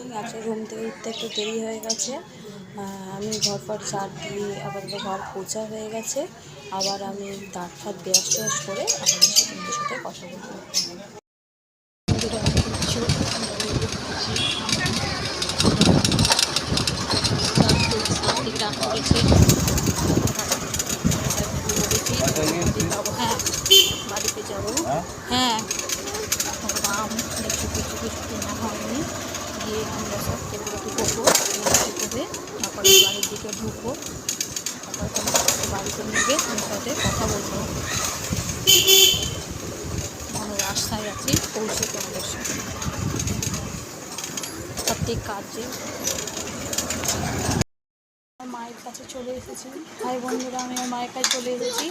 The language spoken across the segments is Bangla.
মর্নিং। আজকে ঘুম থেকে উঠতে একটু দেরি হয়ে গেছে। আমি ঘর ফর ঝাড় দিয়ে আপাতত ঘর পোছা হয়ে গেছে। আবার আমি দাঁত ফাত ব্রাশ ট্রাশ করে আবার এসে তোমাদের সাথে কথা বলবো। হ্যাঁ, বাড়িতে যাবো। হ্যাঁ, আম কিছু কিছু কিছু কেনা হয়নি, গিয়ে আমরা সব কেটে করবো, করে তারপরে বাড়ির দিকে ঢুকবো। তারপরে তোমার বাড়িতে নিয়ে গিয়ে তোমার সাথে কথা বলবো। আমরা রাস্তায় আছি, পৌঁছে তোমাদের সাথে প্রত্যেক কাজে। মায়ের কাছে চলে এসেছি। ভাই বন্ধুরা, আমি আমার মায়ের কাছে চলে এসেছি।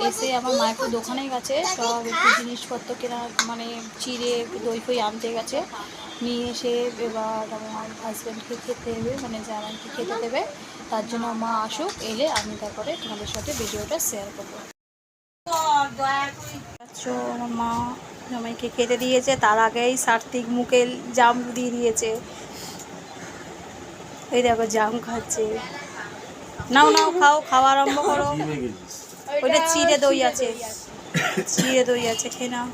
এসে আমার মা একটু দোকানে গেছে, সব একটু জিনিসপত্র কেনা, মানে চিড়ে দই ফই আনতে গেছে। নিয়ে এসে এবার আমার হাজব্যান্ডকে খেতে দেবে, মানে জামাইকে খেতে দেবে। তার জন্য মা আসুক, এলে আমি তারপরে তোমাদের সাথে ভিডিওটা শেয়ার করবো। আমার মা জামাইকে খেতে দিয়েছে, তার আগেই সার্থিক মুখে জাম দিয়ে দিয়েছে। এই দেখো জাম খাচ্ছে। নাও নাও, খাও, খাওয়া আরম্ভ করো। ওইটা চিড়ে দই আছে, চিড়ে দই আছে, খেয়ে নাও।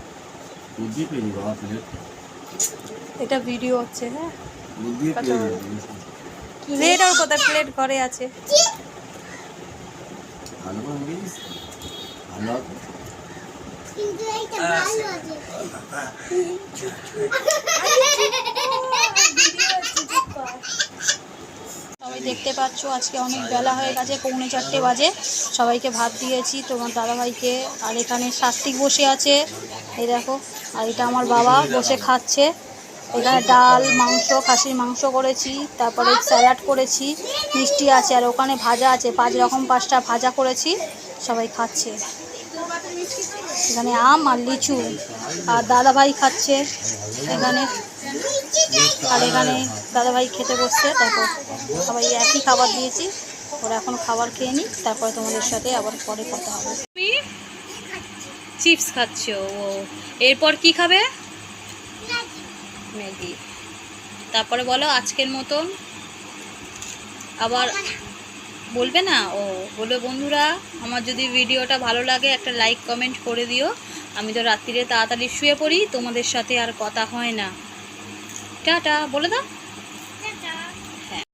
এটা ভিডিও হচ্ছে। হ্যাঁ, প্লেট আর কোথায়? প্লেট ঘরে আছে। সবাই দেখতে পাচ্ছ, আজকে অনেক বেলা হয়ে গেছে, 3:45 বাজে। সবাইকে ভাত দিয়েছি, তোমার দাদাভাইকে। আর এখানে সাত্বিক বসে আছে, এই দেখো। আর এটা আমার বাবা বসে খাচ্ছে। এখানে ডাল, মাংস, খাসির মাংস করেছি, তারপরে স্যালাড করেছি, মিষ্টি আছে, আর ওখানে ভাজা আছে, 5 রকম 5টা ভাজা করেছি। সবাই খাচ্ছে। এখানে আম আর লিচু, আর দাদাভাই খাচ্ছে এখানে। আর এখানে দাদাভাই খেতে বসছে। তারপর সবাই একই খাবার দিয়েছি, ওরা এখন খাবার খেয়ে নিই, তারপরে তোমাদের সাথে আবার পরে কথা হবে। তুমি চিপস খাচ্ছ, ও এরপর কি খাবে? ম্যাগি। তারপরে বলো আজকের মতন আবার বলবে না? ও বলবে বন্ধুরা, আমার যদি ভিডিওটা ভালো লাগে একটা লাইক কমেন্ট করে দিও। আমি তো রাত্রিরে তাড়াতাড়ি শুয়ে পড়ি, তোমাদের সাথে আর কথা হয় না। টাটা বলে দাও।